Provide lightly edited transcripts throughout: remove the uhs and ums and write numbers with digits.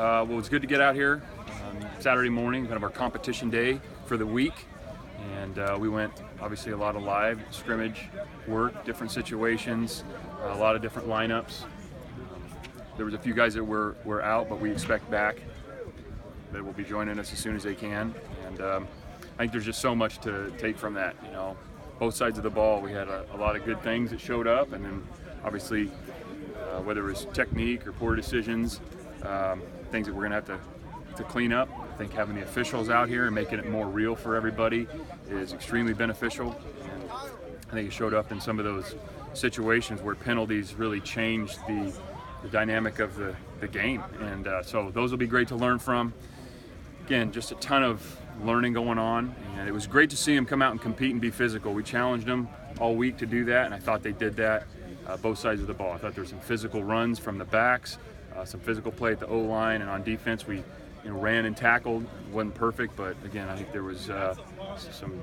Well, it's good to get out here Saturday morning, kind of our competition day for the week. And we went, obviously, a lot of live scrimmage work, different situations, a lot of different lineups. There was a few guys that were out, but we expect back that will be joining us as soon as they can. And I think there's just so much to take from that. You know, both sides of the ball, we had a lot of good things that showed up, and then obviously, whether it was technique or poor decisions, things that we're going to have to clean up. I think having the officials out here and making it more real for everybody is extremely beneficial. And I think it showed up in some of those situations where penalties really changed the dynamic of the game. And so those will be great to learn from. Again, just a ton of learning going on, and it was great to see them come out and compete and be physical. We challenged them all week to do that, and I thought they did that both sides of the ball. I thought there were some physical runs from the backs, some physical play at the O-line, and on defense we ran and tackled. It wasn't perfect, but again, I think there was some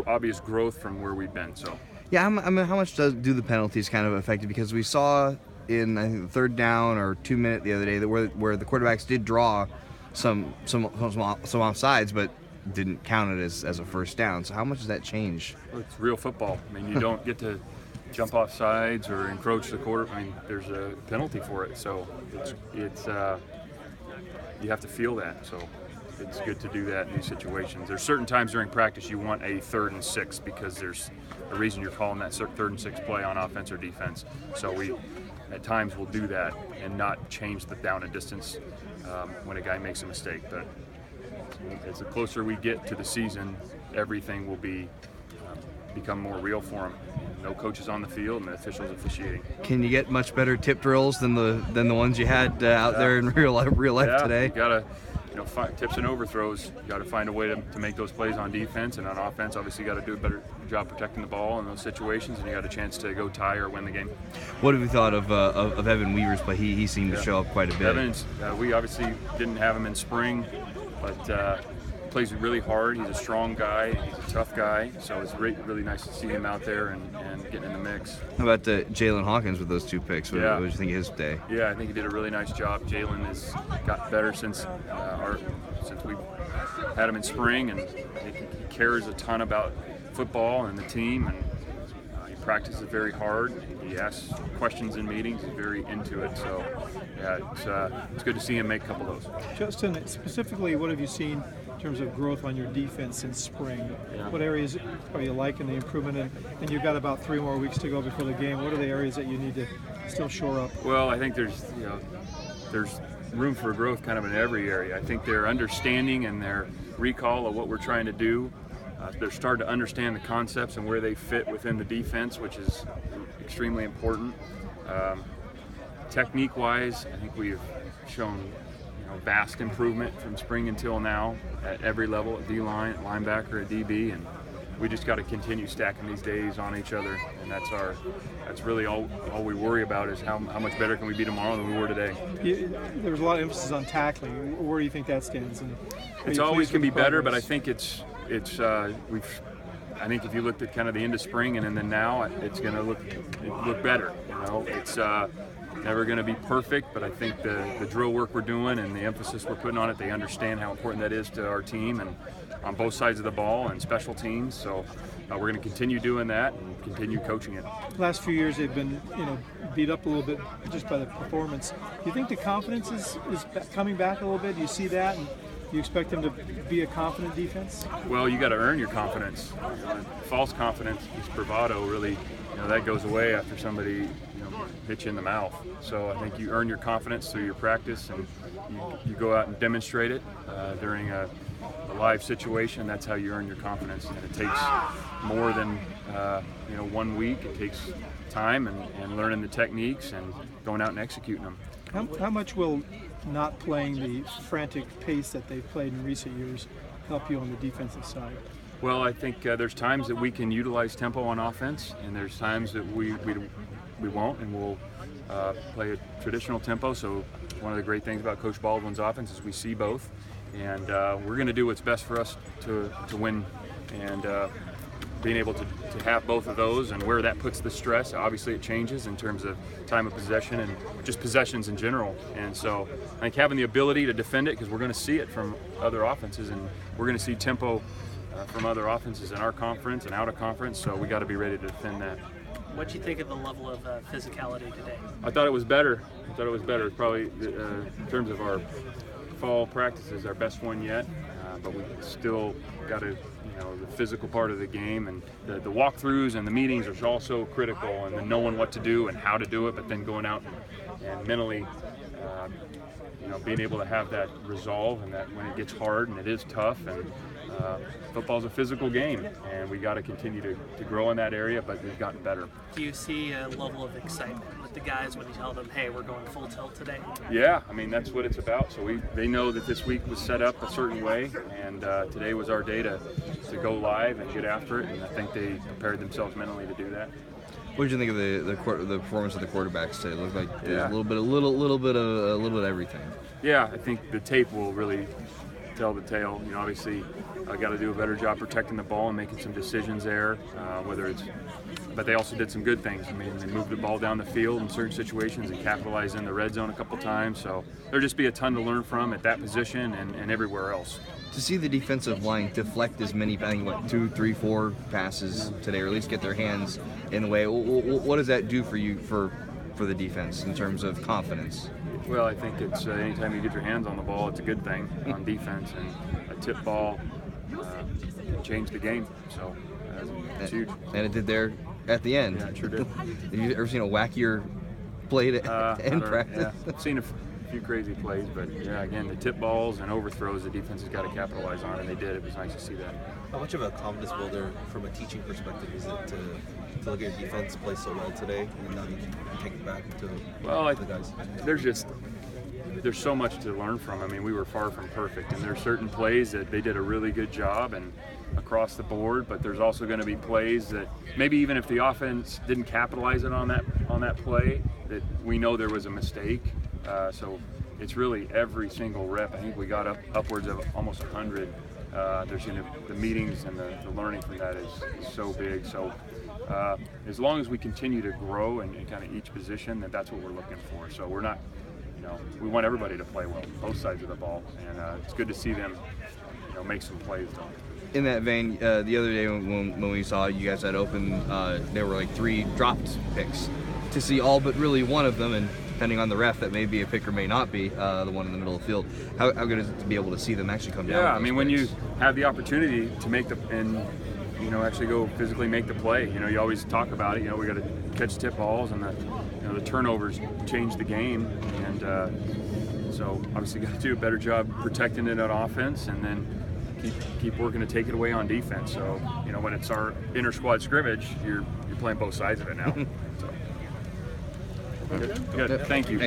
obvious growth from where we've been. So yeah, I mean, how much do the penalties kind of affect it? Because we saw in, I think, the third down or 2 minute the other day that where the quarterbacks did draw some offsides, but didn't count it as a first down. So how much does that change? Well, it's real football. I mean, you don't get to jump off sides or encroach the quarter. I mean, there's a penalty for it. So it's you have to feel that. So it's good to do that in these situations. There's certain times during practice you want a 3rd and 6 because there's a reason you're calling that 3rd and 6 play on offense or defense. So we at times will do that and not change the down and distance when a guy makes a mistake. But as the closer we get to the season, everything will become more real for him. No coaches on the field and the officials officiating. Can you get much better tip drills than the ones you had out there in real life today? You gotta, find tips and overthrows. You gotta find a way to make those plays on defense, and on offense, obviously, you gotta do a better job protecting the ball in those situations, and you got a chance to go tie or win the game. What have you thought of Evan Weaver's play? He seemed to show up quite a bit. Evans, we obviously didn't have him in spring, but plays really hard. He's a strong guy. He's a tough guy. So it's really nice to see him out there and getting in the mix. How about Jalen Hawkins with those 2 picks? What did you think of his day? Yeah, I think he did a really nice job. Jalen has got better since we had him in spring, and I think he cares a ton about football and the team, and he practices very hard. He asks questions in meetings. He's very into it. So yeah, it's good to see him make a couple of those. Justin, specifically, what have you seen in terms of growth on your defense since spring? Yeah. What areas are you liking the improvement in? And you've got about 3 more weeks to go before the game. What are the areas that you need to still shore up? Well, I think there's room for growth kind of in every area. I think their understanding and their recall of what we're trying to do, they're starting to understand the concepts and where they fit within the defense, which is extremely important. Technique-wise, I think we've shown vast improvement from spring until now at every level, at D-line, at linebacker, at DB, and we just got to continue stacking these days on each other, and that's really all we worry about is how much better can we be tomorrow than we were today. There was a lot of emphasis on tackling. Where do you think that stands? It's always can be better, but I think I think if you looked at kind of the end of spring and then now, it's going to look better. It's never going to be perfect, but I think the drill work we're doing and the emphasis we're putting on it, they understand how important that is to our team and on both sides of the ball and special teams. So we're going to continue doing that and continue coaching it. Last few years they've been beat up a little bit just by the performance. Do you think the confidence is coming back a little bit? Do you see that? And do you expect them to be a confident defense? Well, you got to earn your confidence. False confidence, this bravado, really, that goes away after somebody hit you in the mouth. So I think you earn your confidence through your practice, and you go out and demonstrate it during a live situation. That's how you earn your confidence, and it takes more than 1 week. It takes time and learning the techniques and going out and executing them. How much will not playing the frantic pace that they've played in recent years help you on the defensive side? Well, I think there's times that we can utilize tempo on offense, and there's times that we won't, and we'll play a traditional tempo. So one of the great things about Coach Baldwin's offense is we see both, and we're going to do what's best for us to win. And being able to have both of those and where that puts the stress, obviously it changes in terms of time of possession and just possessions in general. And so I think having the ability to defend it, because we're going to see it from other offenses, and we're going to see tempo from other offenses in our conference and out of conference, so we got to be ready to defend that. What do you think of the level of physicality today? I thought it was better. It's probably, in terms of our fall practices, our best one yet. But we still got to, the physical part of the game, and the walkthroughs and the meetings are also critical, and then knowing what to do and how to do it, but then going out and mentally, being able to have that resolve, and that when it gets hard and it is tough, and football's a physical game, and we got to continue to grow in that area, but we've gotten better. Do you see a level of excitement with the guys when you tell them, hey, we're going full tilt today? Yeah, I mean, that's what it's about. So they know that this week was set up a certain way, and today was our day to go live and get after it, and I think they prepared themselves mentally to do that. What did you think of the performance of the quarterbacks today? It looked like there was a little bit of everything. Yeah, I think the tape will really tell the tale. Obviously, I got to do a better job protecting the ball and making some decisions there. But they also did some good things. I mean, they moved the ball down the field in certain situations and capitalized in the red zone a couple times. So there'll just be a ton to learn from at that position and everywhere else. To see the defensive line deflect as many, I think, 2, 3, 4 passes today, or at least get their hands in the way, what does that do for you for the defense in terms of confidence? Well, I think it's anytime you get your hands on the ball, it's a good thing on defense, and a tip ball can change the game. So it's huge. And it did there at the end. Yeah, it sure did. Have you ever seen a wackier play in practice? Yeah. I've seen a few crazy plays, but yeah, again, the tip balls and overthrows the defense has got to capitalize on, and they did. It was nice to see that. How much of a confidence builder from a teaching perspective is it to look at your defense play so well today, and now you can take it back to the guys? There's so much to learn from. I mean, we were far from perfect, and there's certain plays that they did a really good job and across the board, but there's also going to be plays that maybe even if the offense didn't capitalize it on that play, that we know there was a mistake. So it's really every single rep. I think we got upwards of almost 100. The meetings and the learning from that is so big. So as long as we continue to grow in kind of each position, that's what we're looking for. So we're not, we want everybody to play well, both sides of the ball, and it's good to see them, make some plays though. In that vein, the other day when we saw you guys had open, there were like 3 dropped picks. To see all but really one of them, and depending on the ref, that may be a pick or may not be the one in the middle of the field. How good is it to be able to see them actually come down? Yeah, I mean, when you have the opportunity to make actually go physically make the play, you always talk about it. We got to catch tip balls, and the turnovers change the game, and so obviously got to do a better job protecting it on offense, and then keep working to take it away on defense. So when it's our inter squad scrimmage, you're playing both sides of it now. So. Good. Thank you.